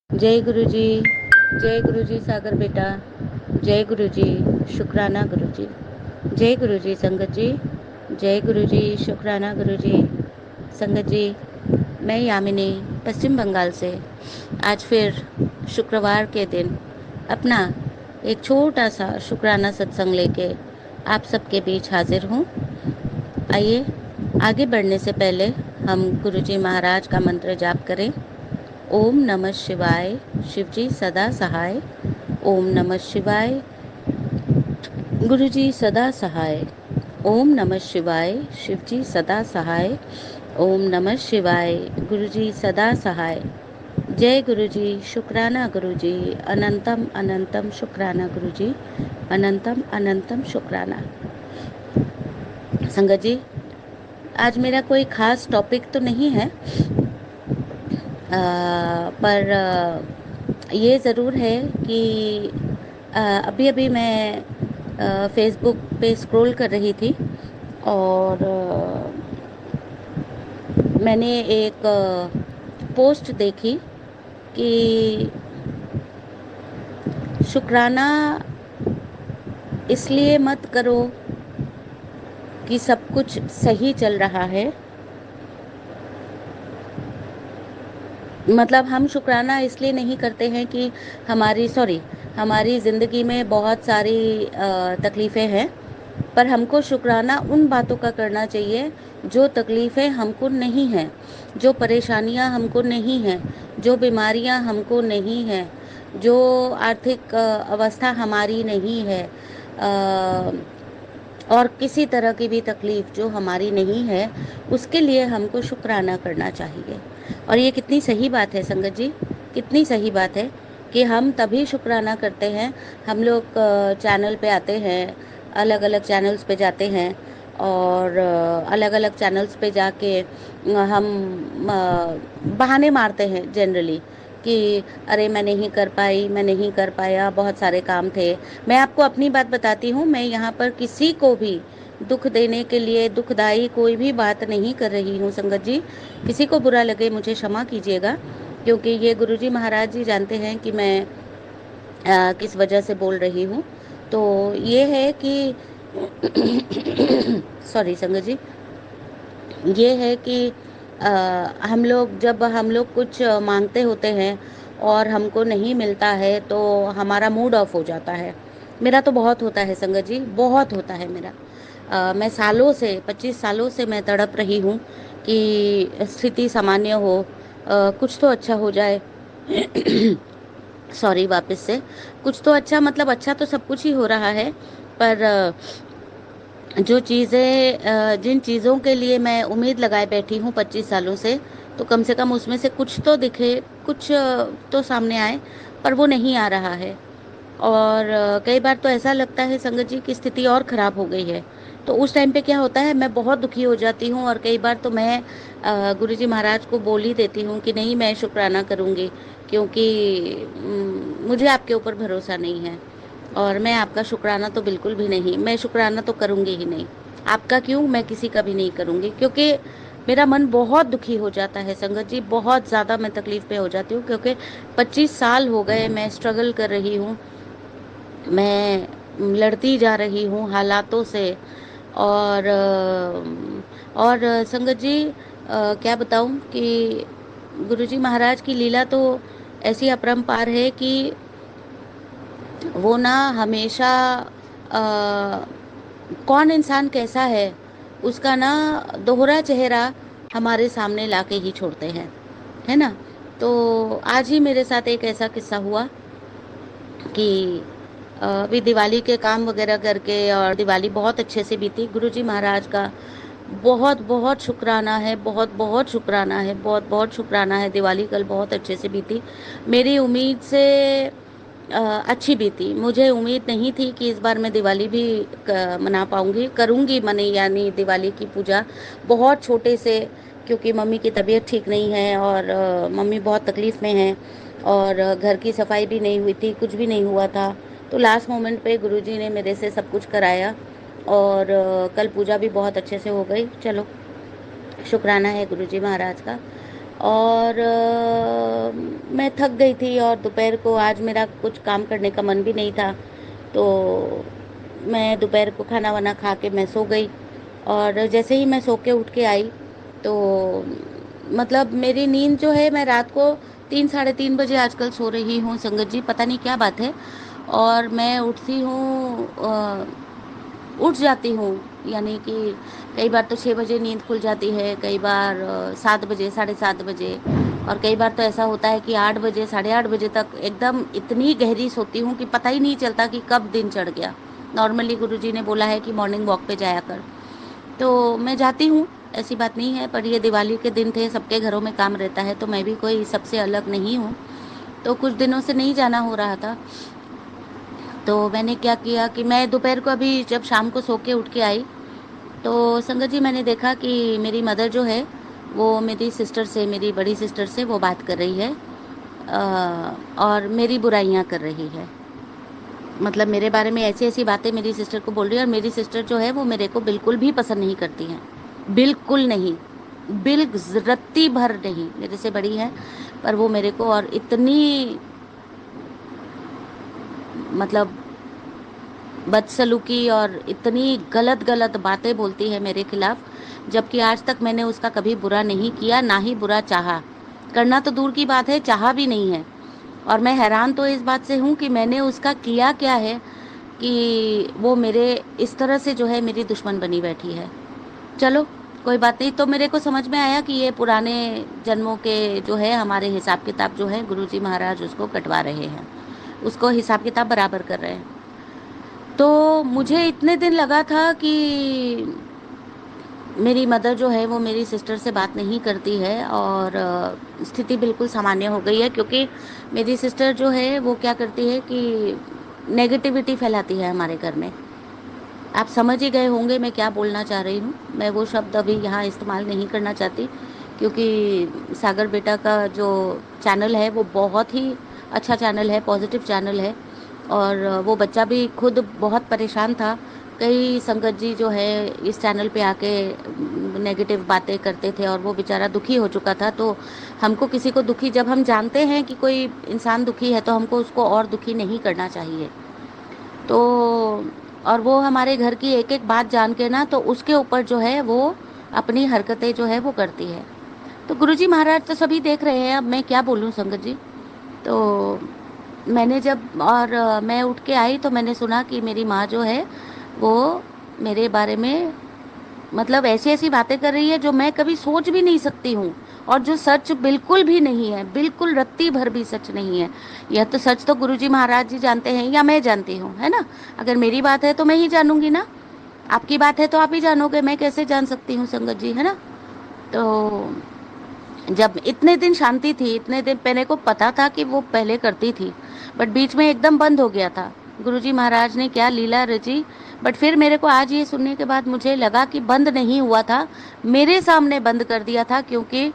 जय गुरु जी। जय गुरु जी सागर बेटा। जय गुरु जी। शुक्राना गुरु जी। जय गुरु जी संगत जी। जय गुरु जी। शुक्राना गुरु जी। संगत जी, मैं यामिनी पश्चिम बंगाल से आज फिर शुक्रवार के दिन अपना एक छोटा सा शुक्राना सत्संग लेके आप सबके बीच हाजिर हूँ। आइए आगे बढ़ने से पहले हम गुरु जी महाराज का मंत्र जाप करें। ओम नमः शिवाय, शिवजी सदा सहाय। ओम नमः शिवाय, गुरुजी सदा सहाय। ओम नमः शिवाय, शिवजी सदा सहाय। ओम नमः शिवाय, गुरुजी सदा सहाय। जय गुरुजी। शुक्राना गुरुजी। अनंतम अनंतम शुक्राना गुरुजी। अनंतम अनंतम शुक्राना। संगत जी, आज मेरा कोई खास टॉपिक तो नहीं है, पर ये ज़रूर है कि अभी अभी मैं फेसबुक पे स्क्रॉल कर रही थी और मैंने एक पोस्ट देखी कि शुक्राना इसलिए मत करो कि सब कुछ सही चल रहा है। मतलब हम शुक्राना इसलिए नहीं करते हैं कि हमारी ज़िंदगी में बहुत सारी तकलीफ़ें हैं, पर हमको शुक्राना उन बातों का करना चाहिए जो तकलीफ़ें हमको नहीं हैं, जो परेशानियां हमको नहीं हैं, जो बीमारियां हमको नहीं हैं, जो आर्थिक अवस्था हमारी नहीं है, और किसी तरह की भी तकलीफ़ जो हमारी नहीं है, उसके लिए हमको शुक्राना करना चाहिए। और ये कितनी सही बात है संगत जी, कितनी सही बात है कि हम तभी शुक्राना करते हैं। हम लोग चैनल पे आते हैं, अलग अलग चैनल्स पे जाते हैं और अलग अलग चैनल्स पे जाके हम बहाने मारते हैं जनरली कि अरे मैं नहीं कर पाई, मैं नहीं कर पाया, बहुत सारे काम थे। मैं आपको अपनी बात बताती हूँ, मैं यहाँ पर किसी को भी दुख देने के लिए दुखदाई कोई भी बात नहीं कर रही हूँ संगत जी। किसी को बुरा लगे मुझे क्षमा कीजिएगा, क्योंकि ये गुरुजी महाराज जी जानते हैं कि मैं किस वजह से बोल रही हूँ। तो ये है कि सॉरी संगत जी, ये है कि हम लोग कुछ मांगते होते हैं और हमको नहीं मिलता है तो हमारा मूड ऑफ हो जाता है। मेरा तो बहुत होता है संगत जी, बहुत होता है मेरा। मैं सालों से 25 सालों से मैं तड़प रही हूँ कि स्थिति सामान्य हो, कुछ तो अच्छा हो जाए। सॉरी वापस से, कुछ तो अच्छा, मतलब अच्छा तो सब कुछ ही हो रहा है, पर जो चीज़ें जिन चीज़ों के लिए मैं उम्मीद लगाए बैठी हूँ 25 सालों से, तो कम से कम उसमें से कुछ तो दिखे, कुछ तो सामने आए, पर वो नहीं आ रहा है। और कई बार तो ऐसा लगता है संगत जी की स्थिति और ख़राब हो गई है। तो उस टाइम पे क्या होता है, मैं बहुत दुखी हो जाती हूँ और कई बार तो मैं गुरुजी महाराज को बोल ही देती हूँ कि नहीं, मैं शुक्राना करूँगी, क्योंकि मुझे आपके ऊपर भरोसा नहीं है और मैं आपका शुक्राना तो बिल्कुल भी नहीं, मैं शुक्राना तो करूँगी ही नहीं। आपका क्यों, मैं किसी का भी नहीं करूँगी, क्योंकि मेरा मन बहुत दुखी हो जाता है संगत जी, बहुत ज़्यादा मैं तकलीफ़ पे हो जाती हूँ, क्योंकि 25 साल हो गए मैं स्ट्रगल कर रही हूँ, मैं लड़ती जा रही हूँ हालातों से। और संगत जी, क्या बताऊँ कि गुरुजी महाराज की लीला तो ऐसी अपरंपार है कि वो ना हमेशा कौन इंसान कैसा है उसका ना दोहरा चेहरा हमारे सामने लाके ही छोड़ते हैं, है ना। तो आज ही मेरे साथ एक ऐसा किस्सा हुआ कि अभी दिवाली के काम वगैरह करके, और दिवाली बहुत अच्छे से बीती। गुरुजी महाराज का बहुत बहुत शुक्राना है, बहुत बहुत शुक्राना है, बहुत बहुत शुक्राना है। दिवाली कल बहुत अच्छे से बीती, मेरी उम्मीद से अच्छी बीती। मुझे उम्मीद नहीं थी कि इस बार मैं दिवाली भी मना पाऊँगी, करूँगी मने, यानी दिवाली की पूजा बहुत छोटे से, क्योंकि मम्मी की तबीयत ठीक नहीं है और मम्मी बहुत तकलीफ़ में हैं और घर की सफाई भी नहीं हुई थी, कुछ भी नहीं हुआ था। तो लास्ट मोमेंट पे गुरुजी ने मेरे से सब कुछ कराया और कल पूजा भी बहुत अच्छे से हो गई। चलो, शुक्राना है गुरुजी महाराज का। और मैं थक गई थी और दोपहर को आज मेरा कुछ काम करने का मन भी नहीं था, तो मैं दोपहर को खाना वाना खा के मैं सो गई। और जैसे ही मैं सो के उठ के आई तो मतलब मेरी नींद जो है, मैं रात को 3 साढ़े 3 बजे आजकल सो रही हूँ संगत जी, पता नहीं क्या बात है। और मैं उठती हूँ, उठ जाती हूँ, यानी कि कई बार तो 6 बजे नींद खुल जाती है, कई बार 7 बजे, साढ़े 7 बजे, और कई बार तो ऐसा होता है कि 8 बजे, साढ़े 8 बजे तक एकदम इतनी गहरी सोती हूँ कि पता ही नहीं चलता कि कब दिन चढ़ गया। नॉर्मली गुरुजी ने बोला है कि मॉर्निंग वॉक पे जाया कर, तो मैं जाती हूँ, ऐसी बात नहीं है। पर ये दिवाली के दिन थे, सबके घरों में काम रहता है, तो मैं भी कोई सबसे अलग नहीं हूँ, तो कुछ दिनों से नहीं जाना हो रहा था। तो मैंने क्या किया कि मैं दोपहर को, अभी जब शाम को सो के उठ के आई, तो संगत जी मैंने देखा कि मेरी मदर जो है वो मेरी सिस्टर से, मेरी बड़ी सिस्टर से वो बात कर रही है, और मेरी बुराइयां कर रही है। मतलब मेरे बारे में ऐसी ऐसी बातें मेरी सिस्टर को बोल रही है, और मेरी सिस्टर जो है वो मेरे को बिल्कुल भी पसंद नहीं करती हैं, बिल्कुल नहीं, बिल रत्ती भर नहीं। मेरे से बड़ी है पर वो मेरे को और इतनी मतलब बदसलूकी और इतनी गलत गलत बातें बोलती है मेरे खिलाफ, जबकि आज तक मैंने उसका कभी बुरा नहीं किया, ना ही बुरा चाहा। करना तो दूर की बात है, चाहा भी नहीं है। और मैं हैरान तो इस बात से हूँ कि मैंने उसका किया क्या है कि वो मेरे इस तरह से जो है मेरी दुश्मन बनी बैठी है। चलो कोई बात नहीं। तो मेरे को समझ में आया कि ये पुराने जन्मों के जो है हमारे हिसाब किताब जो है गुरुजी महाराज उसको कटवा रहे हैं, उसको हिसाब किताब बराबर कर रहे हैं। तो मुझे इतने दिन लगा था कि मेरी मदर जो है वो मेरी सिस्टर से बात नहीं करती है, और स्थिति बिल्कुल सामान्य हो गई है, क्योंकि मेरी सिस्टर जो है वो क्या करती है कि नेगेटिविटी फैलाती है हमारे घर में। आप समझ ही गए होंगे मैं क्या बोलना चाह रही हूँ। मैं वो शब्द अभी यहाँ इस्तेमाल नहीं करना चाहती, क्योंकि सागर बेटा का जो चैनल है वो बहुत ही अच्छा चैनल है, पॉजिटिव चैनल है, और वो बच्चा भी खुद बहुत परेशान था। कई संगत जी जो है इस चैनल पे आके नेगेटिव बातें करते थे, और वो बेचारा दुखी हो चुका था। तो हमको किसी को दुखी, जब हम जानते हैं कि कोई इंसान दुखी है, तो हमको उसको और दुखी नहीं करना चाहिए। तो और वो हमारे घर की एक एक बात जान के ना, तो उसके ऊपर जो है वो अपनी हरकतें जो है वो करती है। तो गुरुजी महाराज तो सभी देख रहे हैं, अब मैं क्या बोलूं संगत जी। तो मैंने जब और मैं उठ के आई तो मैंने सुना कि मेरी माँ जो है वो मेरे बारे में मतलब ऐसी ऐसी बातें कर रही है जो मैं कभी सोच भी नहीं सकती हूँ, और जो सच बिल्कुल भी नहीं है, बिल्कुल रत्ती भर भी सच नहीं है। यह तो सच तो गुरुजी महाराज जी जानते हैं या मैं जानती हूँ, है ना। अगर मेरी बात है तो मैं ही जानूंगी ना, आपकी बात है तो आप ही जानोगे, मैं कैसे जान सकती हूँ संगत जी, है ना। तो जब इतने दिन शांति थी, इतने दिन मेरे को पता था कि वो पहले करती थी, बट बीच में एकदम बंद हो गया था। गुरुजी महाराज ने क्या लीला रची। बट फिर मेरे को आज ये सुनने के बाद मुझे लगा कि बंद नहीं हुआ था, मेरे सामने बंद कर दिया था, क्योंकि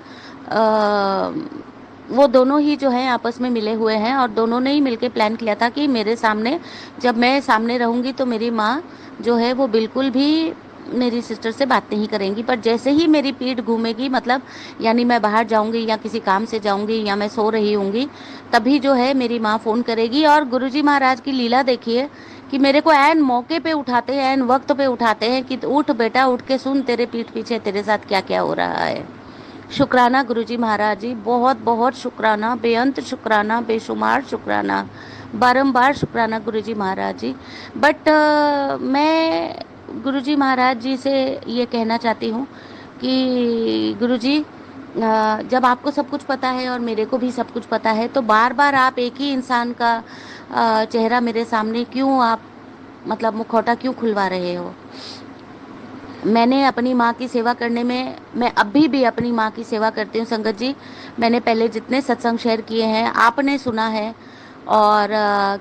वो दोनों ही जो हैं आपस में मिले हुए हैं, और दोनों ने ही मिलके प्लान किया था कि मेरे सामने, जब मैं सामने रहूंगी तो मेरी माँ जो है वो बिल्कुल भी मेरी सिस्टर से बात नहीं करेंगी। पर जैसे ही मेरी पीठ घूमेगी, मतलब यानी मैं बाहर जाऊंगी या किसी काम से जाऊंगी या मैं सो रही होंगी, तभी जो है मेरी माँ फ़ोन करेगी। और गुरुजी महाराज की लीला देखिए कि मेरे को ऐन मौके पे उठाते हैं, ऐन वक्त पे उठाते हैं कि उठ बेटा, उठ के सुन, तेरे पीठ पीछे तेरे साथ क्या क्या हो रहा है। शुक्राना गुरुजी महाराज जी, बहुत बहुत शुक्राना, बेअंत शुक्राना, बेशुमार शुक्राना, बारंबार शुक्राना गुरुजी महाराज जी। बट मैं गुरुजी महाराज जी से ये कहना चाहती हूँ कि गुरुजी, जब आपको सब कुछ पता है और मेरे को भी सब कुछ पता है, तो बार बार आप एक ही इंसान का चेहरा मेरे सामने क्यों आप मतलब मुखौटा क्यों खुलवा रहे हो। मैंने अपनी माँ की सेवा करने में, मैं अभी भी अपनी माँ की सेवा करती हूँ संगत जी। मैंने पहले जितने सत्संग शेयर किए हैं आपने सुना है, और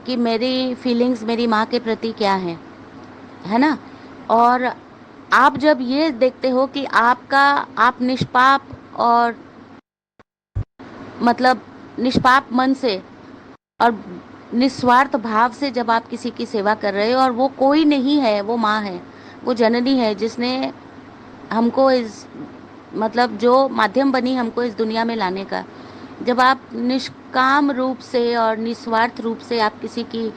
कि मेरी फीलिंग्स मेरी माँ के प्रति क्या है ना। और आप जब ये देखते हो कि आपका, आप निष्पाप और मतलब निष्पाप मन से और निस्वार्थ भाव से जब आप किसी की सेवा कर रहे हो, और वो कोई नहीं है, वो माँ है, वो जननी है जिसने हमको इस मतलब जो माध्यम बनी हमको इस दुनिया में लाने का, जब आप निष्काम रूप से और निस्वार्थ रूप से आप किसी की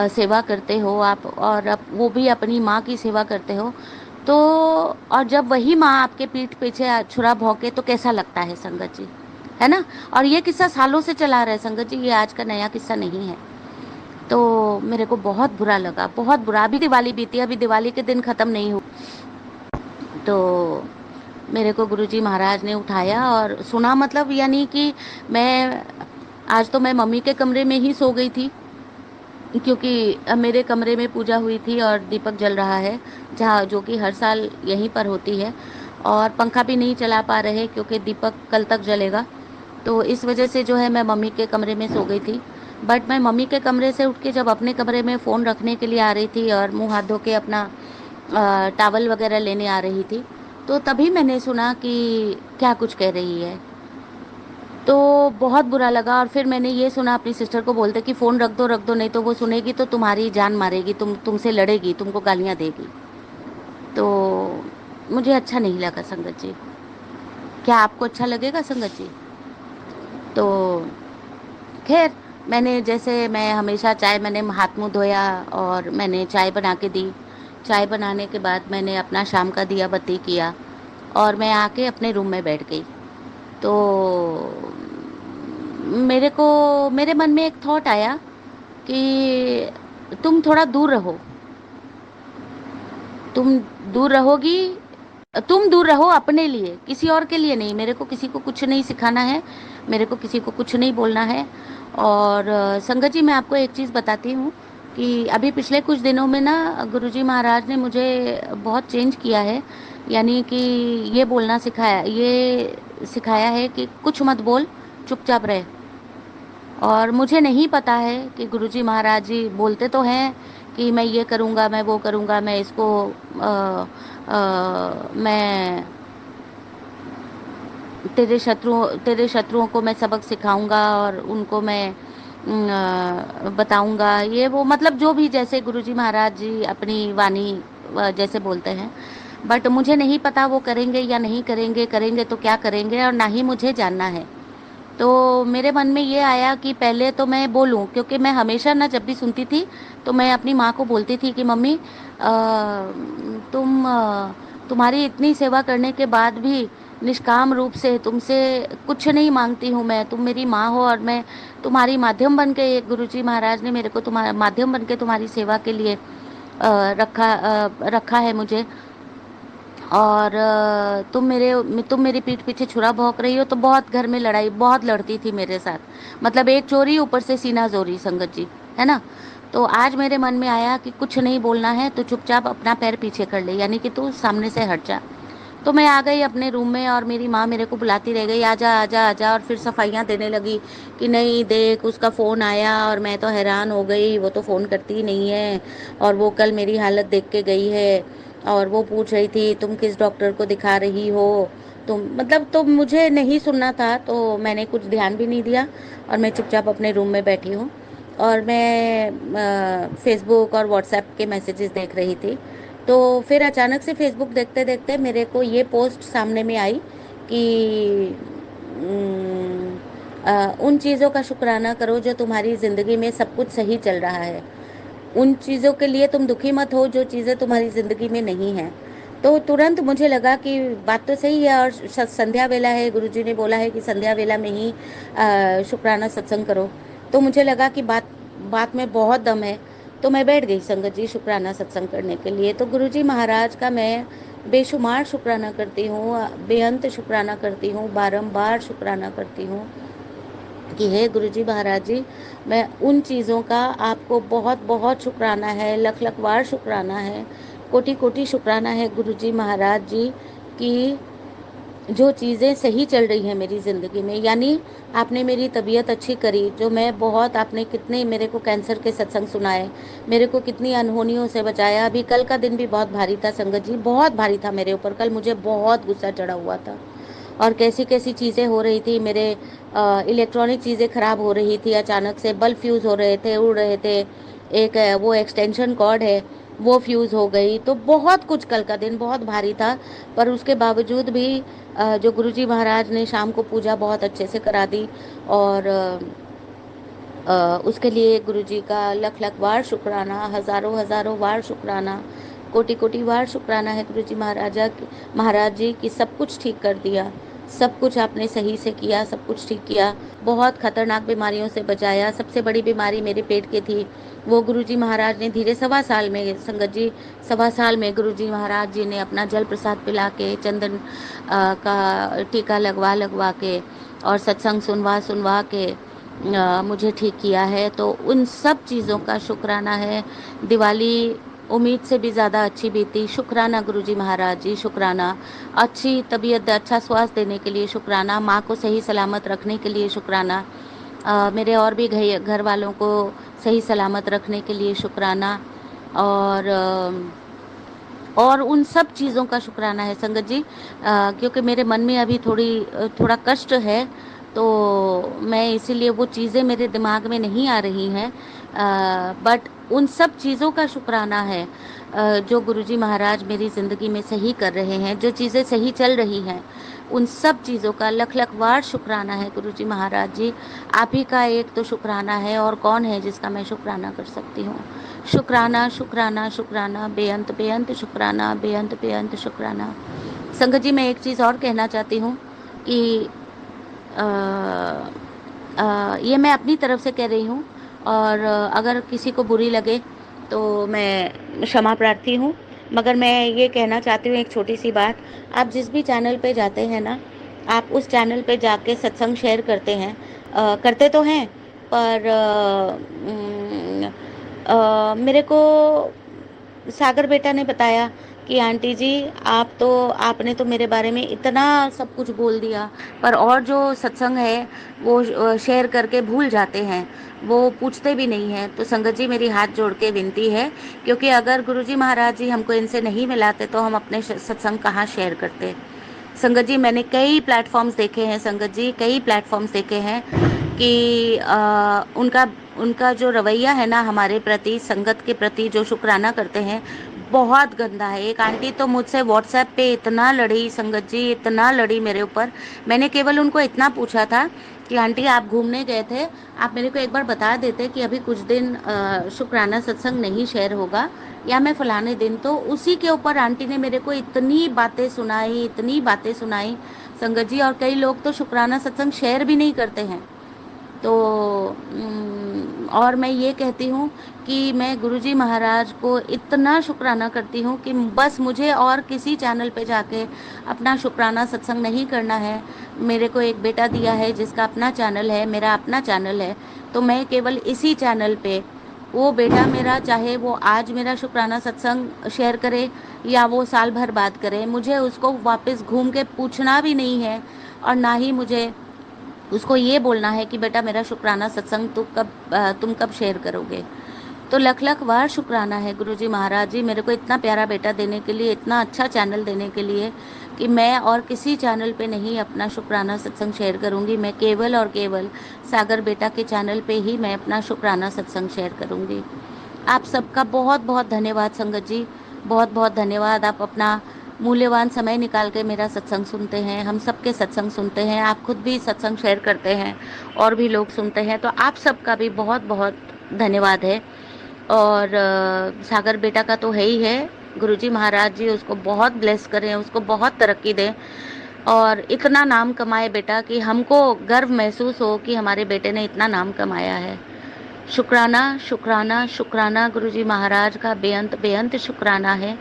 सेवा करते हो, आप और वो भी अपनी माँ की सेवा करते हो, तो और जब वही माँ आपके पीठ पीछे छुरा भौंके तो कैसा लगता है संगत जी, है ना। और ये किस्सा सालों से चला रहा है संगत जी, ये आज का नया किस्सा नहीं है। तो मेरे को बहुत बुरा लगा, बहुत बुरा। अभी दिवाली बीती, अभी दिवाली के दिन ख़त्म नहीं हुआ, तो मेरे को गुरुजी महाराज ने उठाया और सुना, मतलब यानी कि मैं आज तो मैं मम्मी के कमरे में ही सो गई थी, क्योंकि मेरे कमरे में पूजा हुई थी और दीपक जल रहा है, जहाँ जो कि हर साल यहीं पर होती है, और पंखा भी नहीं चला पा रहे क्योंकि दीपक कल तक जलेगा। तो इस वजह से जो है मैं मम्मी के कमरे में सो गई थी। बट मैं मम्मी के कमरे से उठ के जब अपने कमरे में फ़ोन रखने के लिए आ रही थी और मुंह हाथ धो के अपना टावल वगैरह लेने आ रही थी, तो तभी मैंने सुना कि क्या कुछ कह रही है। तो बहुत बुरा लगा, और फिर मैंने ये सुना अपनी सिस्टर को बोलते कि फ़ोन रख दो नहीं तो वो सुनेगी तो तुम्हारी जान मारेगी, तुमसे लड़ेगी, तुमको गालियाँ देगी। तो मुझे अच्छा नहीं लगा संगत जी। क्या आपको अच्छा लगेगा संगत जी? तो खैर, मैंने जैसे मैं हमेशा चाय, मैंने हाथ मुंह धोया और मैंने चाय बना के दी। चाय बनाने के बाद मैंने अपना शाम का दिया बत्ती किया और मैं आके अपने रूम में बैठ गई। तो मेरे को मेरे मन में एक थॉट आया कि तुम थोड़ा दूर रहो, तुम दूर रहोगी, तुम दूर रहो अपने लिए, किसी और के लिए नहीं। मेरे को किसी को कुछ नहीं सिखाना है, मेरे को किसी को कुछ नहीं बोलना है। और संगत जी, मैं आपको एक चीज़ बताती हूँ कि अभी पिछले कुछ दिनों में ना गुरुजी महाराज ने मुझे बहुत चेंज किया है। यानी कि ये बोलना सिखाया, ये सिखाया है कि कुछ मत बोल, चुपचाप रहे। और मुझे नहीं पता है कि गुरुजी महाराज जी बोलते तो हैं कि मैं ये करूँगा, मैं वो करूँगा, मैं इसको मैं तेरे शत्रुओं को मैं सबक सिखाऊंगा और उनको मैं बताऊंगा, ये वो, मतलब जो भी जैसे गुरुजी महाराज जी अपनी वाणी जैसे बोलते हैं। बट मुझे नहीं पता वो करेंगे या नहीं करेंगे, करेंगे तो क्या करेंगे, और ना ही मुझे जानना है। तो मेरे मन में ये आया कि पहले तो मैं बोलूं, क्योंकि मैं हमेशा ना जब भी सुनती थी तो मैं अपनी माँ को बोलती थी कि मम्मी, तुम्हारी इतनी सेवा करने के बाद भी निष्काम रूप से तुमसे कुछ नहीं मांगती हूँ मैं, तुम मेरी माँ हो और मैं तुम्हारी माध्यम बन के, गुरुजी महाराज ने मेरे को तुम्हारा माध्यम बन के तुम्हारी सेवा के लिए रखा है मुझे। और तुम मेरी पीठ पीछे छुरा भौंक रही हो। तो बहुत घर में लड़ाई, बहुत लड़ती थी मेरे साथ, मतलब एक चोरी ऊपर से सीना जोरी संगत जी, है ना। तो आज मेरे मन में आया कि कुछ नहीं बोलना है तो चुपचाप अपना पैर पीछे कर ले, यानी कि तू सामने से हट जा। तो मैं आ गई अपने रूम में और मेरी माँ मेरे को बुलाती रह गई, आजा आजा आजा, और फिर सफाइयाँ देने लगी कि नहीं देख उसका फ़ोन आया। और मैं तो हैरान हो गई, वो तो फ़ोन करती ही नहीं है, और वो कल मेरी हालत देख के गई है, और वो पूछ रही थी तुम किस डॉक्टर को दिखा रही हो, तुम, मतलब तो मुझे नहीं सुनना था, तो मैंने कुछ ध्यान भी नहीं दिया और मैं चुपचाप अपने रूम में बैठी हूँ। और मैं फेसबुक और व्हाट्सएप के मैसेजेस देख रही थी। तो फिर अचानक से फेसबुक देखते देखते मेरे को ये पोस्ट सामने में आई कि उन चीज़ों का शुक्राना करो जो तुम्हारी ज़िंदगी में सब कुछ सही चल रहा है, उन चीज़ों के लिए तुम दुखी मत हो जो चीज़ें तुम्हारी ज़िंदगी में नहीं हैं। तो तुरंत मुझे लगा कि बात तो सही है, और संध्या वेला है, गुरुजी ने बोला है कि संध्या वेला में ही शुक्राना सत्संग करो। तो मुझे लगा कि बात बात में बहुत दम है। तो मैं बैठ गई संगत जी शुक्राना सत्संग करने के लिए। तो गुरुजी महाराज का मैं बेशुमार शुक्राना करती हूँ, बेअंत शुक्राना करती हूँ, बारंबार शुक्राना करती हूँ कि हे गुरुजी महाराज जी, मैं उन चीज़ों का आपको बहुत बहुत शुक्राना है, लख लख बार शुक्राना है, कोटि कोटि शुक्राना है गुरुजी महाराज जी कि जो चीज़ें सही चल रही हैं मेरी ज़िंदगी में। यानी आपने मेरी तबीयत अच्छी करी, जो मैं बहुत, आपने कितने मेरे को कैंसर के सत्संग सुनाए, मेरे को कितनी अनहोनियों से बचाया। अभी कल का दिन भी बहुत भारी था संगत जी, बहुत भारी था मेरे ऊपर। कल मुझे बहुत गुस्सा चढ़ा हुआ था और कैसी कैसी चीज़ें हो रही थी, मेरे इलेक्ट्रॉनिक चीज़ें ख़राब हो रही थी, अचानक से बल्ब फ्यूज़ हो रहे थे, उड़ रहे थे। एक वो एक्सटेंशन कॉर्ड है वो फ्यूज़ हो गई। तो बहुत कुछ, कल का दिन बहुत भारी था, पर उसके बावजूद भी जो गुरुजी महाराज ने शाम को पूजा बहुत अच्छे से करा दी, और उसके लिए गुरुजी का लख लख बार शुक्राना, हज़ारों हज़ारों बार शुक्राना, कोटि कोटि बार शुक्राना है गुरुजी महाराज जी की सब कुछ ठीक कर दिया, सब कुछ आपने सही से किया, सब कुछ ठीक किया, बहुत खतरनाक बीमारियों से बचाया। सबसे बड़ी बीमारी मेरे पेट की थी, वो गुरुजी महाराज ने धीरे 1.25 साल में, संगत जी 1.25 साल में गुरुजी महाराज जी ने अपना जल प्रसाद पिला के, चंदन का टीका लगवा लगवा के और सत्संग सुनवा सुनवा के मुझे ठीक किया है। तो उन सब चीज़ों का शुक्राना है। दिवाली उम्मीद से भी ज़्यादा अच्छी बीती, शुक्राना गुरुजी महाराज जी, शुक्राना। अच्छी तबीयत, अच्छा स्वास्थ्य देने के लिए शुक्राना, माँ को सही सलामत रखने के लिए शुक्राना, मेरे और भी घर वालों को सही सलामत रखने के लिए शुक्राना, और उन सब चीज़ों का शुक्राना है संगत जी। क्योंकि मेरे मन में अभी थोड़ा कष्ट है, तो मैं इसीलिए वो चीज़ें मेरे दिमाग में नहीं आ रही हैं, बट उन सब चीज़ों का शुक्राना है जो गुरुजी महाराज मेरी ज़िंदगी में सही कर रहे हैं, जो चीज़ें सही चल रही हैं, उन सब चीज़ों का लख लख बार शुक्राना है गुरुजी महाराज जी। आप ही का एक तो शुक्राना है, और कौन है जिसका मैं शुक्राना कर सकती हूँ। शुक्राना शुक्राना शुक्राना, बेअंत बेअंत शुक्राना, बेअंत बेअंत शुक्राना। संगत जी, मैं एक चीज़ और कहना चाहती हूँ कि ये मैं अपनी तरफ से कह रही हूँ, और अगर किसी को बुरी लगे तो मैं क्षमा प्रार्थी हूँ, मगर मैं ये कहना चाहती हूँ एक छोटी सी बात। आप जिस भी चैनल पे जाते हैं ना, आप उस चैनल पे जाके सत्संग शेयर करते हैं, करते तो हैं, पर मेरे को सागर बेटा ने बताया कि आंटी जी, आपने तो मेरे बारे में इतना सब कुछ बोल दिया, पर और जो सत्संग है वो शेयर करके भूल जाते हैं, वो पूछते भी नहीं हैं। तो संगत जी, मेरी हाथ जोड़ के विनती है, क्योंकि अगर गुरुजी महाराज जी हमको इनसे नहीं मिलाते तो हम अपने सत्संग कहाँ शेयर करते। संगत जी, मैंने कई प्लेटफॉर्म्स देखे हैं, संगत जी कई प्लेटफॉर्म्स देखे हैं कि उनका उनका जो रवैया है ना हमारे प्रति, संगत के प्रति जो शुक्राना करते हैं, बहुत गंदा है। एक आंटी तो मुझसे व्हाट्सएप पे इतना लड़ी संगत जी, इतना लड़ी मेरे ऊपर। मैंने केवल उनको इतना पूछा था कि आंटी, आप घूमने गए थे, आप मेरे को एक बार बता देते कि अभी कुछ दिन शुक्राना सत्संग नहीं शेयर होगा, या मैं फलाने दिन, तो उसी के ऊपर आंटी ने मेरे को इतनी बातें सुनाई, इतनी बातें सुनाई संगत जी। और कई लोग तो शुक्राना सत्संग शेयर भी नहीं करते हैं। तो और मैं ये कहती हूँ कि मैं गुरुजी महाराज को इतना शुक्राना करती हूँ कि बस मुझे और किसी चैनल पे जाके अपना शुक्राना सत्संग नहीं करना है। मेरे को एक बेटा दिया है जिसका अपना चैनल है, मेरा अपना चैनल है, तो मैं केवल इसी चैनल पे, वो बेटा मेरा चाहे वो आज मेरा शुक्राना सत्संग शेयर करे या वो साल भर बाद करे, मुझे उसको वापस घूम के पूछना भी नहीं है, और ना ही मुझे उसको ये बोलना है कि बेटा मेरा शुक्राना सत्संग तुम कब शेयर करोगे। तो लख लख बार शुक्राना है गुरुजी महाराज जी, मेरे को इतना प्यारा बेटा देने के लिए, इतना अच्छा चैनल देने के लिए, कि मैं और किसी चैनल पे नहीं अपना शुक्राना सत्संग शेयर करूँगी। मैं केवल और केवल सागर बेटा के चैनल पे ही मैं अपना शुक्राना सत्संग शेयर करूँगी। आप सबका बहुत बहुत धन्यवाद संगत जी, बहुत बहुत धन्यवाद। आप अपना मूल्यवान समय निकाल के मेरा सत्संग सुनते हैं, हम सबके सत्संग सुनते हैं, आप खुद भी सत्संग शेयर करते हैं और भी लोग सुनते हैं, तो आप सबका भी बहुत बहुत धन्यवाद है। और सागर बेटा का तो है ही है, गुरुजी महाराज जी उसको बहुत ब्लेस करें, उसको बहुत तरक्की दें, और इतना नाम कमाए बेटा कि हमको गर्व महसूस हो कि हमारे बेटे ने इतना नाम कमाया है। शुक्राना शुक्राना शुक्राना गुरुजी महाराज का बेअंत बेअंत शुक्राना है।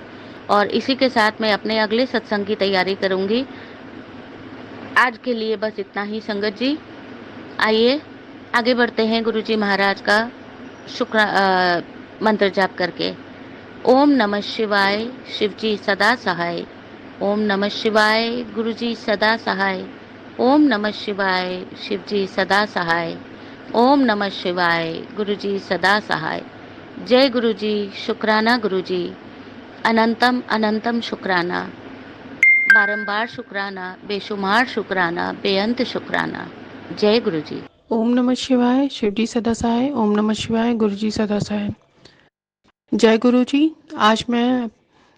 और इसी के साथ मैं अपने अगले सत्संग की तैयारी करूंगी। आज के लिए बस इतना ही संगत जी। आइए आगे बढ़ते हैं गुरुजी महाराज का मंत्र जाप करके। ओम नमः शिवाय, शिवजी सदा सहाय। ओम नमः शिवाय, गुरुजी सदा सहाय। ओम नमः शिवाय, शिवजी सदा सहाय। ओम नमः शिवाय, गुरुजी सदा सहाय। जय गुरुजी, शुक्राना गुरुजी, अनंतम अनंतम शुक्राना, बारंबार शुक्राना, बेशुमार शुक्राना, बेअंत शुक्राना। जय गुरुजी। ओम नमः शिवाय, शिवजी सदा सहाय। ओम नमः शिवाय, गुरुजी सदा सहाय। जय गुरु जी। आज मैं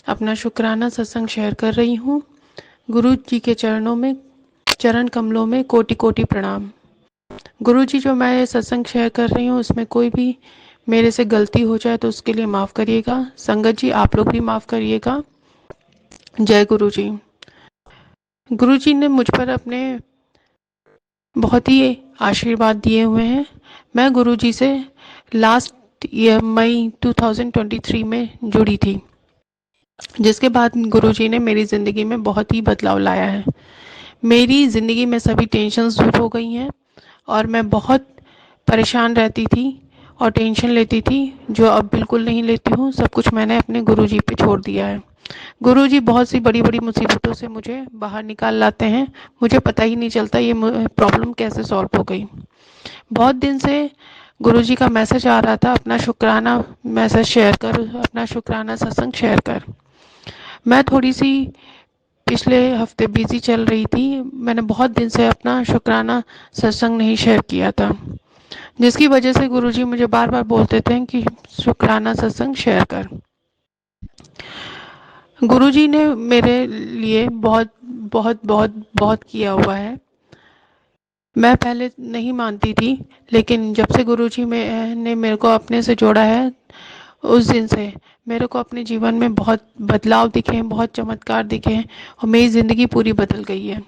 अपना शुक्राना सत्संग शेयर कर रही हूँ। गुरु जी के चरणों में, चरण कमलों में कोटि कोटि प्रणाम। गुरु जी, जो मैं ये सत्संग शेयर कर रही हूँ उसमें कोई भी मेरे से गलती हो जाए तो उसके लिए माफ़ करिएगा। संगत जी, आप लोग भी माफ़ करिएगा। जय गुरु जी। गुरु जी ने मुझ पर अपने बहुत ही आशीर्वाद दिए हुए हैं। मैं गुरु जी से लास्ट ईयर मई 2023 में जुड़ी थी, जिसके बाद गुरुजी ने मेरी ज़िंदगी में बहुत ही बदलाव लाया है। मेरी ज़िंदगी में सभी टेंशन्स दूर हो गई हैं और मैं बहुत परेशान रहती थी और टेंशन लेती थी, जो अब बिल्कुल नहीं लेती हूँ। सब कुछ मैंने अपने गुरुजी पे छोड़ दिया है। गुरुजी बहुत सी बड़ी बड़ी मुसीबतों से मुझे बाहर निकाल लाते हैं। मुझे पता ही नहीं चलता ये प्रॉब्लम कैसे सॉल्व हो गई। बहुत दिन से गुरुजी का मैसेज आ रहा था, अपना शुक्राना मैसेज शेयर कर, अपना शुक्राना सत्संग शेयर कर। मैं थोड़ी सी पिछले हफ्ते बिजी चल रही थी। मैंने बहुत दिन से अपना शुक्राना सत्संग नहीं शेयर किया था, जिसकी वजह से गुरुजी मुझे बार बार बोलते थे कि शुक्राना सत्संग शेयर कर। गुरुजी ने मेरे लिए बहुत बहुत बहुत बहुत किया हुआ है। मैं पहले नहीं मानती थी, लेकिन जब से गुरुजी ने मेरे को अपने से जोड़ा है, उस दिन से मेरे को अपने जीवन में बहुत बदलाव दिखे, बहुत चमत्कार दिखे और मेरी ज़िंदगी पूरी बदल गई है।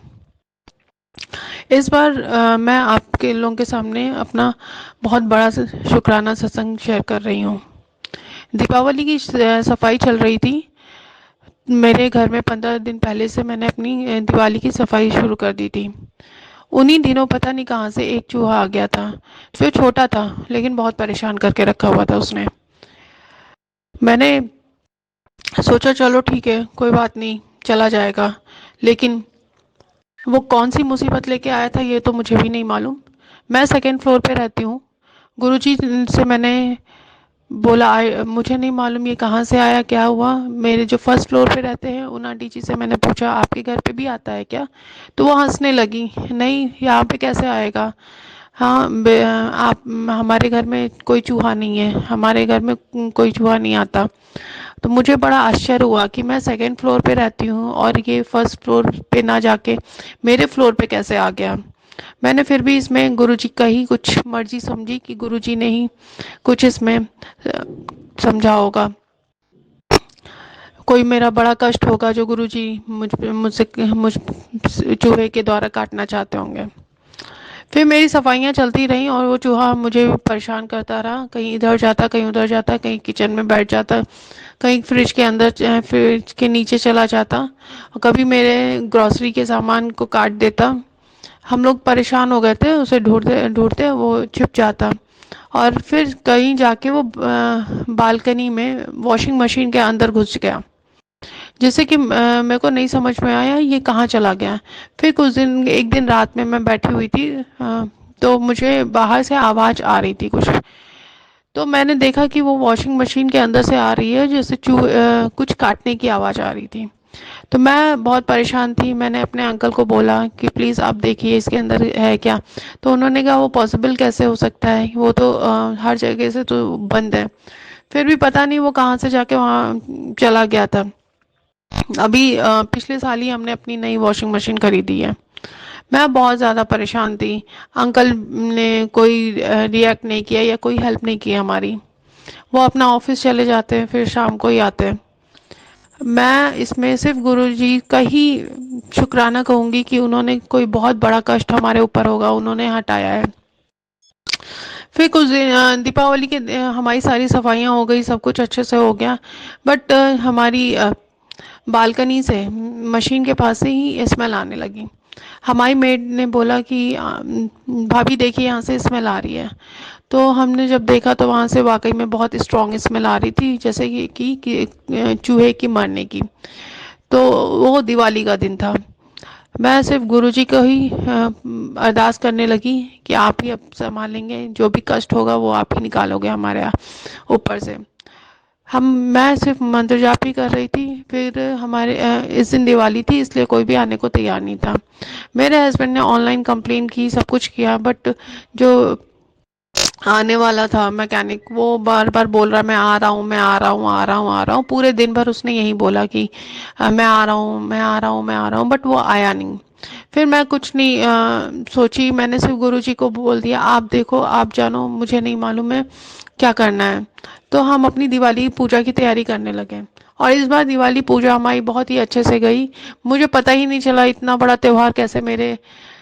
इस बार मैं आपके लोगों के सामने अपना बहुत बड़ा शुक्राना सत्संग शेयर कर रही हूँ। दीपावली की सफाई चल रही थी मेरे घर में। 15 दिन पहले से मैंने अपनी दिवाली की सफाई शुरू कर दी थी। उन्हीं दिनों पता नहीं कहाँ से एक चूहा आ गया था। जो छोटा था लेकिन बहुत परेशान करके रखा हुआ था उसने। मैंने सोचा चलो ठीक है, कोई बात नहीं, चला जाएगा। लेकिन वो कौन सी मुसीबत लेके आया था ये तो मुझे भी नहीं मालूम। मैं सेकंड फ्लोर पे रहती हूँ। गुरुजी से मैंने बोला मुझे नहीं मालूम ये कहाँ से आया, क्या हुआ। मेरे जो फर्स्ट फ्लोर पे रहते हैं उन आंटी जी से मैंने पूछा आपके घर पे भी आता है क्या? तो वो हंसने लगी, नहीं यहाँ पे कैसे आएगा। हाँ आप, हमारे घर में कोई चूहा नहीं है, हमारे घर में कोई चूहा नहीं आता। तो मुझे बड़ा आश्चर्य हुआ कि मैं सेकंड फ्लोर पे रहती हूँ और ये फर्स्ट फ्लोर पे ना जाके मेरे फ्लोर पे कैसे आ गया। मैंने फिर भी इसमें गुरुजी का ही कुछ मर्जी समझी कि गुरुजी ने ही कुछ इसमें समझा होगा। कोई मेरा बड़ा कष्ट होगा जो गुरुजी मुझ चूहे के द्वारा काटना चाहते होंगे। फिर मेरी सफाइयाँ चलती रहीं और वो चूहा मुझे परेशान करता रहा। कहीं इधर जाता, कहीं उधर जाता, कहीं किचन में बैठ जाता, कहीं फ्रिज के अंदर, फ्रिज के नीचे चला जाता और कभी मेरे ग्रॉसरी के सामान को काट देता। हम लोग परेशान हो गए थे, उसे ढूंढते ढूंढते वो छिप जाता और फिर कहीं जाके वो बालकनी में वॉशिंग मशीन के अंदर घुस गया, जिससे कि मेरे को नहीं समझ में आया ये कहाँ चला गया। फिर कुछ दिन, एक दिन रात में मैं बैठी हुई थी, तो मुझे बाहर से आवाज़ आ रही थी कुछ। तो मैंने देखा कि वो वॉशिंग मशीन के अंदर से आ रही है, जैसे कुछ काटने की आवाज़ आ रही थी। तो मैं बहुत परेशान थी। मैंने अपने अंकल को बोला कि प्लीज़ आप देखिए इसके अंदर है क्या। तो उन्होंने कहा वो पॉसिबल कैसे हो सकता है, वो तो हर जगह से तो बंद है। फिर भी पता नहीं वो कहाँ से जाके वहाँ चला गया था। अभी पिछले साल ही हमने अपनी नई वॉशिंग मशीन खरीदी है। मैं बहुत ज़्यादा परेशान थी। अंकल ने कोई रिएक्ट नहीं किया या कोई हेल्प नहीं की हमारी। वो अपना ऑफिस चले जाते हैं, फिर शाम को ही आते हैं। मैं इसमें सिर्फ गुरुजी का ही शुक्राना कहूँगी कि उन्होंने कोई बहुत बड़ा कष्ट हमारे ऊपर होगा उन्होंने हटाया है। फिर कुछ दिन दीपावली के हमारी सारी सफाइयाँ हो गई, सब कुछ अच्छे से हो गया। बट हमारी बालकनी से मशीन के पास से ही स्मेल आने लगी। हमारी मेड ने बोला कि भाभी देखिए यहाँ से स्मेल आ रही है। तो हमने जब देखा तो वहाँ से वाकई में बहुत स्ट्रॉन्ग स्मेल आ रही थी, जैसे कि चूहे की मरने की। तो वो दिवाली का दिन था। मैं सिर्फ गुरुजी को ही अरदास करने लगी कि आप ही अब संभालेंगे, जो भी कष्ट होगा वो आप ही निकालोगे हमारे ऊपर से। हम मैं सिर्फ मंत्र जाप ही कर रही थी। फिर हमारे इस दिन दिवाली थी, इसलिए कोई भी आने को तैयार नहीं था। मेरे हस्बैंड ने ऑनलाइन कंप्लेन की, सब कुछ किया, बट जो आने वाला था मैकेनिक, वो बार बार बोल रहा मैं आ रहा हूँ, मैं आ रहा हूँ, आ रहा हूँ, आ रहा हूँ, पूरे दिन भर उसने यही बोला कि मैं आ रहा हूँ, मैं आ रहा हूँ, मैं आ रहा हूँ, बट वो आया नहीं। फिर मैं कुछ नहीं सोची, मैंने सिर्फ गुरुजी को बोल दिया आप देखो, आप जानो, मुझे नहीं मालूम है क्या करना है। तो हम अपनी दिवाली पूजा की तैयारी करने लगे, और इस बार दिवाली पूजा हमारी बहुत ही अच्छे से गई। मुझे पता ही नहीं चला इतना बड़ा त्यौहार कैसे मेरे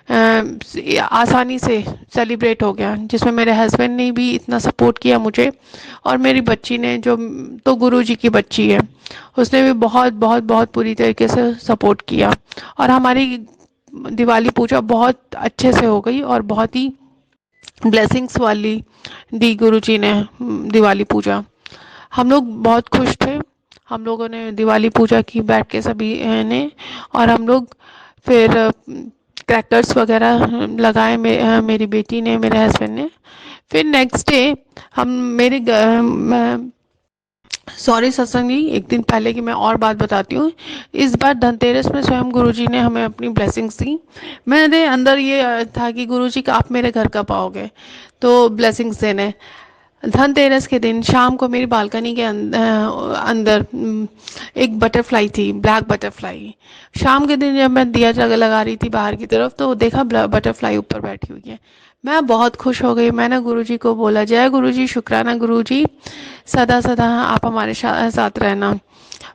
आसानी से सेलिब्रेट हो गया, जिसमें मेरे हस्बैंड ने भी इतना सपोर्ट किया मुझे, और मेरी बच्ची ने, जो तो गुरुजी की बच्ची है, उसने भी बहुत बहुत बहुत पूरी तरीके से सपोर्ट किया, और हमारी दिवाली पूजा बहुत अच्छे से हो गई, और बहुत ही ब्लेसिंग्स वाली दी गुरुजी ने दिवाली पूजा। हम लोग बहुत खुश थे। हम लोगों ने दिवाली पूजा की बैठ के सभी ने, और हम लोग फिर क्रैकर्स वगैरह लगाए, मेरी बेटी ने, मेरे हस्बैंड ने। फिर नेक्स्ट डे हम मेरे सॉरी सत्संग जी, एक दिन पहले की मैं और बात बताती हूँ। इस बार धनतेरस में स्वयं गुरुजी ने हमें अपनी ब्लेसिंग्स दी। मेरे अंदर ये था कि गुरुजी का आप मेरे घर कब आओगे तो ब्लेसिंग्स देने। धनतेरस के दिन शाम को मेरी बालकनी के अंदर एक बटरफ्लाई थी, ब्लैक बटरफ्लाई। शाम के दिन जब मैं दिया लगा रही थी बाहर की तरफ, तो देखा बटरफ्लाई ऊपर बैठी हुई है। मैं बहुत खुश हो गई। मैंने गुरुजी को बोला जय गुरुजी, शुक्राना गुरुजी, सदा सदा आप हमारे साथ रहना।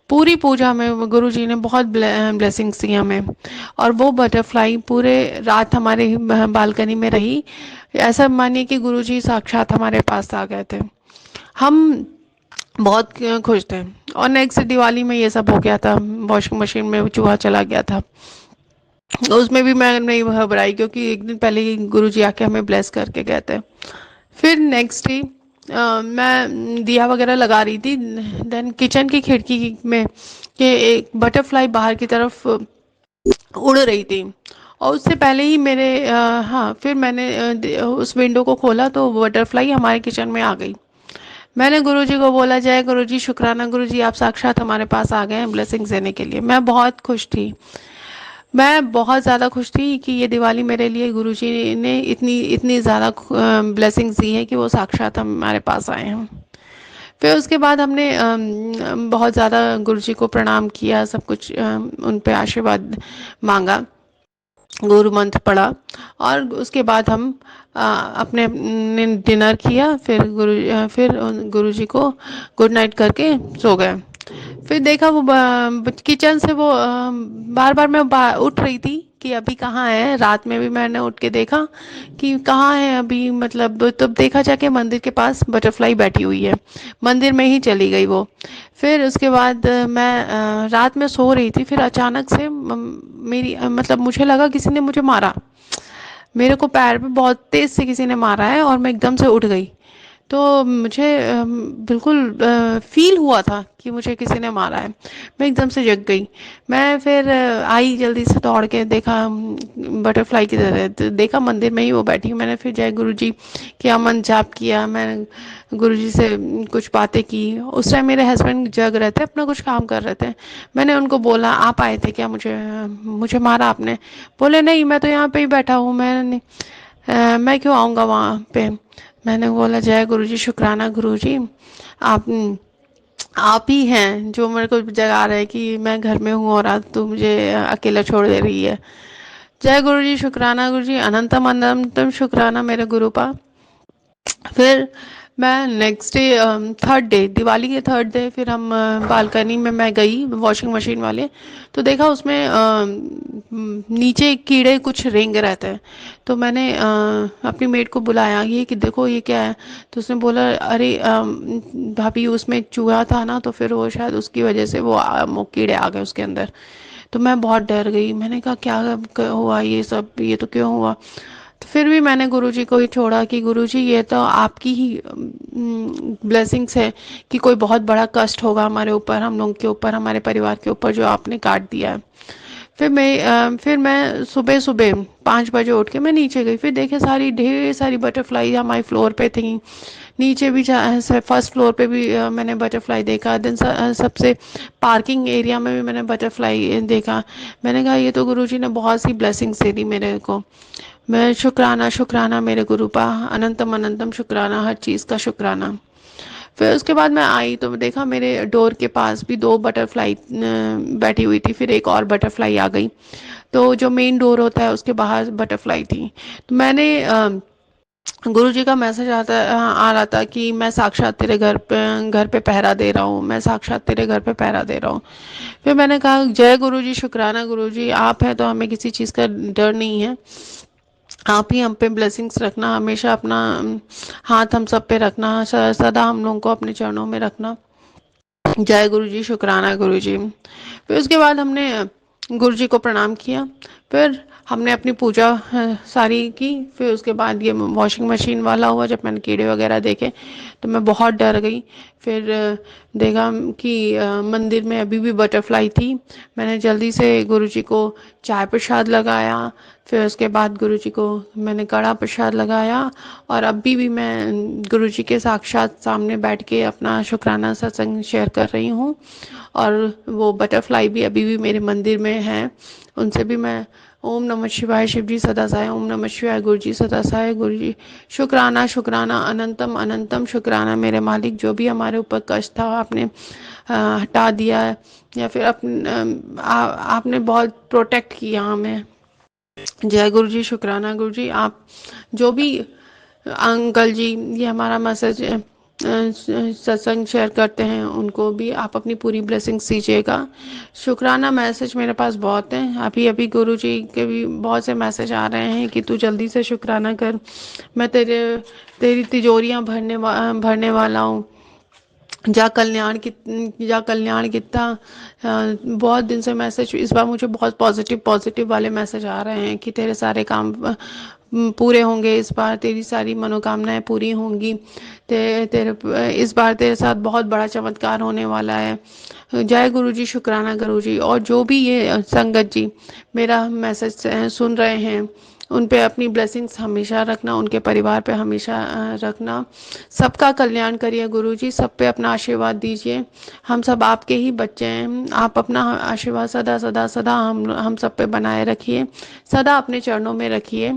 पूरी पूजा में गुरुजी ने बहुत ब्लेसिंग्स दी हमें, और वो बटरफ्लाई पूरे रात हमारे बालकनी में रही। ऐसा मानिए कि गुरुजी साक्षात हमारे पास आ गए थे। हम बहुत खुश थे। और नेक्स्ट दिवाली में ये सब हो गया था, वॉशिंग मशीन में चूहा चला गया था। उसमें भी मैं नहीं घबराई, क्योंकि एक दिन पहले ही गुरुजी आके हमें ब्लेस करके गए थे। फिर नेक्स्ट डे मैं दिया वगैरह लगा रही थी, देन किचन की खिड़की में के एक बटरफ्लाई बाहर की तरफ उड़ रही थी, और उससे पहले ही मेरे हाँ, फिर मैंने उस विंडो को खोला तो बटरफ्लाई हमारे किचन में आ गई। मैंने गुरुजी को बोला जय गुरुजी, शुक्राना गुरुजी, आप साक्षात हमारे पास आ गए हैं ब्लेसिंग्स देने के लिए। मैं बहुत खुश थी। मैं बहुत ज़्यादा खुश थी कि ये दिवाली मेरे लिए गुरुजी ने इतनी इतनी ज़्यादा ब्लेसिंग्स दी है कि वो साक्षात हमारे पास आए हैं। फिर उसके बाद हमने बहुत ज़्यादा गुरुजी को प्रणाम किया, सब कुछ उन पे आशीर्वाद मांगा, गुरु मंत्र पढ़ा, और उसके बाद हम अपने डिनर किया। फिर फिर गुरुजी को गुड नाइट करके सो गए। फिर देखा वो किचन से वो बार बार मैं उठ रही थी कि अभी कहाँ है। रात में भी मैंने उठ के देखा कि कहाँ है अभी, मतलब तब देखा जाके मंदिर के पास बटरफ्लाई बैठी हुई है, मंदिर में ही चली गई वो। फिर उसके बाद मैं रात में सो रही थी, फिर अचानक से मेरी मतलब मुझे लगा किसी ने मुझे मारा। मेरे को पैर पे बहुत तेज से किसी ने मारा है, और मैं एकदम से उठ गई। तो मुझे बिल्कुल फील हुआ था कि मुझे किसी ने मारा है। मैं एकदम से जग गई। मैं फिर आई जल्दी से दौड़ के, देखा बटरफ्लाई की तरह, तो देखा मंदिर में ही वो बैठी। मैंने फिर जय गुरुजी किया, मन जाप किया, मैं गुरुजी से कुछ बातें की। उस टाइम मेरे हस्बैंड जग रहे थे, अपना कुछ काम कर रहे थे। मैंने उनको बोला आप आए थे क्या, मुझे मुझे मारा आपने? बोले नहीं, मैं तो यहाँ पे ही बैठा हूँ, मैं क्यों आऊँगा वहाँ पे। मैंने बोला जय गुरुजी, शुक्राना गुरुजी, आप आप ही हैं जो मेरे को जगा रहे हैं कि मैं घर में हूँ और आज तू मुझे अकेला छोड़ दे रही है। जय गुरुजी, शुक्राना गुरुजी, अनंतम अनंतम शुक्राना मेरे गुरुपा। फिर मैं next day, third day, Diwali के थर्ड डे, फिर हम बालकनी में मैं गई वॉशिंग मशीन वाले, तो देखा उसमें नीचे कीड़े कुछ रेंग रहे थे। तो मैंने अपनी मेड को बुलाया, ये कि देखो ये क्या है। तो उसने बोला अरे भाभी, उसमें एक चूहा था ना, तो फिर वो शायद उसकी वजह से वो कीड़े आ गए उसके अंदर। तो मैं बहुत डर गई। मैंने कहा क्या हुआ, ये सब ये तो क्यों हुआ। तो फिर भी मैंने गुरुजी को ही छोड़ा कि गुरुजी ये तो आपकी ही ब्लेसिंग्स है कि कोई बहुत बड़ा कष्ट होगा हमारे ऊपर, हम लोग के ऊपर, हमारे परिवार के ऊपर, जो आपने काट दिया है। फिर मैं सुबह सुबह 5 बजे उठ के मैं नीचे गई। फिर देखे सारी ढेर सारी बटरफ्लाई हमारे फ्लोर पे थी, नीचे भी फर्स्ट फ्लोर पे भी मैंने बटरफ्लाई देखा। देन सबसे पार्किंग एरिया में भी मैंने बटरफ्लाई देखा। मैंने कहा ये तो गुरुजी ने बहुत सी ब्लेसिंग्स दे दी मेरे को। मैं शुक्राना शुक्राना मेरे गुरुपा, अनंतम अनंतम शुक्राना, हर चीज़ का शुक्राना। फिर उसके बाद मैं आई तो देखा मेरे डोर के पास भी दो बटरफ्लाई बैठी हुई थी, फिर एक और बटरफ्लाई आ गई। तो जो मेन डोर होता है उसके बाहर बटरफ्लाई थी। तो मैंने गुरुजी का मैसेज आ रहा था कि मैं साक्षात तेरे घर पे पहरा दे रहा हूँ, मैं साक्षात तेरे घर पे पहरा दे रहा हूँ। फिर मैंने कहा जय गुरुजी, शुक्राना गुरुजी, आप हैं तो हमें किसी चीज़ का डर नहीं है। आप ही हम पे ब्लेसिंग्स रखना, हमेशा अपना हाथ हम सब पे रखना, सदा हम लोगों को अपने चरणों में रखना। जय गुरुजी, शुक्राना गुरुजी। फिर उसके बाद हमने गुरुजी को प्रणाम किया। फिर हमने अपनी पूजा सारी की। फिर उसके बाद ये वॉशिंग मशीन वाला हुआ, जब मैंने कीड़े वगैरह देखे तो मैं बहुत डर गई। फिर देखा कि मंदिर में अभी भी बटरफ्लाई थी। मैंने जल्दी से गुरुजी को चाय प्रसाद लगाया। फिर उसके बाद गुरुजी को मैंने कड़ा प्रसाद लगाया। और अभी भी मैं गुरुजी के साक्षात सामने बैठ के अपना शुक्राना सत्संग शेयर कर रही हूँ। और वो बटरफ्लाई भी अभी भी मेरे मंदिर में है। उनसे भी मैं ओम नमः शिवाय, शिव जी सदा सहाय, ओम नमः शिवाय, गुरु जी सदा सहाय, गुरु जी शुक्राना शुक्राना, अनंतम अनंतम शुक्राना मेरे मालिक, जो भी हमारे ऊपर कष्ट था आपने हटा दिया है, या फिर आपने बहुत प्रोटेक्ट किया हमें। जय गुरु जी, शुक्राना गुरु जी। आप जो भी अंकल जी ये हमारा मैसेज सत्संग शेयर करते हैं, उनको भी आप अपनी पूरी ब्लेसिंग्स दीजिएगा। शुक्राना मैसेज मेरे पास बहुत हैं। अभी अभी गुरु जी के भी बहुत से मैसेज आ रहे हैं कि तू जल्दी से शुक्राना कर, मैं तेरी तिजोरियां भरने वाला हूँ। जा कल्याण कितना बहुत दिन से मैसेज, इस बार मुझे बहुत पॉजिटिव पॉजिटिव वाले मैसेज आ रहे हैं कि तेरे सारे काम पूरे होंगे, इस बार तेरी सारी मनोकामनाएं पूरी होंगी, तेरे इस बार तेरे साथ बहुत बड़ा चमत्कार होने वाला है। जय गुरु जी, शुक्राना गुरु जी। और जो भी ये संगत जी मेरा मैसेज सुन रहे हैं, उन पे अपनी ब्लेसिंग्स हमेशा रखना, उनके परिवार पे हमेशा रखना। सबका कल्याण करिए गुरु जी, सब पे अपना आशीर्वाद दीजिए। हम सब आपके ही बच्चे हैं, आप अपना आशीर्वाद सदा सदा सदा हम सब पे बनाए रखिए, सदा अपने चरणों में रखिए।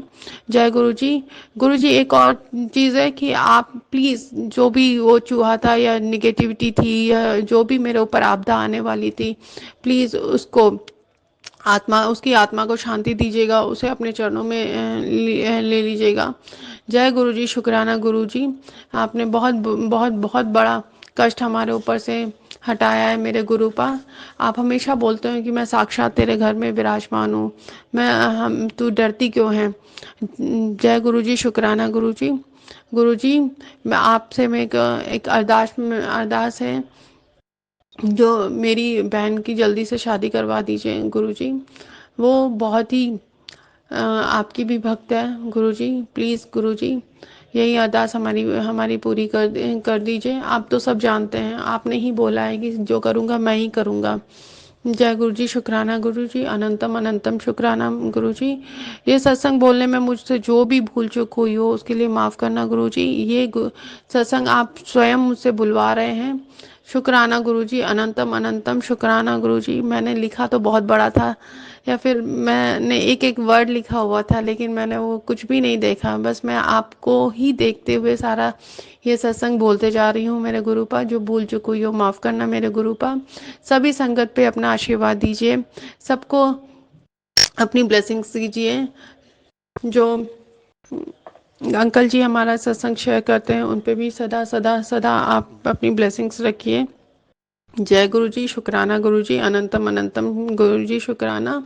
जय गुरु जी। गुरु जी एक और चीज़ है कि आप प्लीज़, जो भी वो चूहा था या निगेटिविटी थी या जो भी मेरे ऊपर आपदा आने वाली थी, प्लीज़ उसको उसकी आत्मा को शांति दीजिएगा, उसे अपने चरणों में ले लीजिएगा। जय गुरु जी, शुक्राना गुरु जी। आपने बहुत बहुत बहुत बड़ा कष्ट हमारे ऊपर से हटाया है मेरे गुरुपा। आप हमेशा बोलते हैं कि मैं साक्षात तेरे घर में विराजमान हूँ, मैं हम तू डरती क्यों है। जय गुरु जी, शुक्राना गुरु जी। गुरु जी मैं आपसे में एक अरदास है, जो मेरी बहन की जल्दी से शादी करवा दीजिए गुरुजी। वो बहुत ही आपकी भी भक्त है गुरुजी, प्लीज़ गुरुजी यही अरदास हमारी हमारी पूरी कर दीजिए। आप तो सब जानते हैं, आपने ही बोला है कि जो करूँगा मैं ही करूँगा। जय गुरु जी, शुक्राना गुरु जी, अनंतम अनंतम शुक्राना गुरु जी। ये सत्संग बोलने में मुझसे जो भी भूल चूक हुई हो उसके लिए माफ़ करना गुरु जी। ये सत्संग आप स्वयं मुझसे बुलवा रहे हैं। शुक्राना गुरु जी, अनंतम अनंतम शुक्राना गुरु जी। मैंने लिखा तो बहुत बड़ा था, या फिर मैंने एक एक वर्ड लिखा हुआ था, लेकिन मैंने वो कुछ भी नहीं देखा। बस मैं आपको ही देखते हुए सारा ये सत्संग बोलते जा रही हूँ मेरे गुरुपा। जो भूल चुक हुई हो माफ़ करना मेरे गुरुपा। सभी संगत पे अपना आशीर्वाद दीजिए, सबको अपनी ब्लेसिंग्स दीजिए। जो अंकल जी हमारा सत्संग शेयर करते हैं, उन पे भी सदा सदा सदा आप अपनी ब्लेसिंग्स रखिए। जय गुरु जी, शुक्राना गुरु जी, अनंतम अनंतम गुरु जी शुक्राना।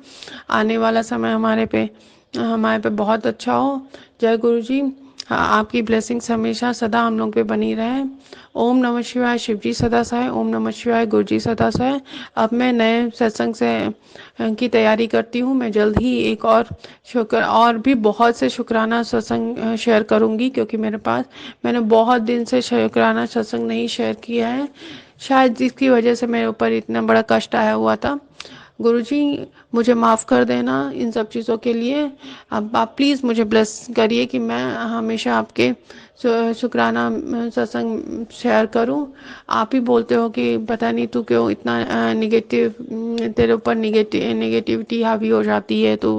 आने वाला समय हमारे पे बहुत अच्छा हो। जय गुरु जी। आपकी ब्लेसिंग्स हमेशा सदा हम लोग पे बनी रहे। ओम नमः शिवाय, शिव जी सदा सहाय, ओम नमः शिवाय, गुरु जी सदा सहाय। अब मैं नए सत्संग से की तैयारी करती हूँ। मैं जल्द ही एक और भी बहुत से शुक्राना सत्संग शेयर करूँगी, क्योंकि मैंने बहुत दिन से शुक्राना सत्संग नहीं शेयर किया है, शायद जिसकी वजह से मेरे ऊपर इतना बड़ा कष्ट आया हुआ था। गुरुजी मुझे माफ़ कर देना इन सब चीज़ों के लिए। अब आप प्लीज़ मुझे ब्लेस करिए कि मैं हमेशा आपके शुक्राना सत्संग शेयर करूं। आप ही बोलते हो कि पता नहीं तू क्यों इतना निगेटिव, तेरे ऊपर नेगेटिविटी हावी हो जाती है, तो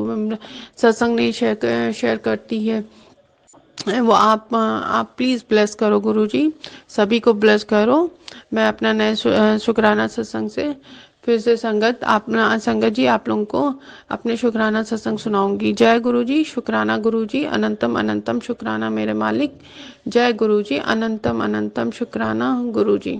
सत्संग नहीं शेयर करती है। वो आप प्लीज़ ब्लेस करो गुरुजी, सभी को ब्लेस करो। मैं अपना नए शुक्राना सत्संग से फिर से संगत जी आप लोगों को अपने शुक्राना सत्संग सुनाऊंगी। जय गुरुजी, शुक्राना गुरुजी, अनंतम अनंतम शुक्राना मेरे मालिक। जय गुरुजी, अनंतम अनंतम शुक्राना गुरुजी।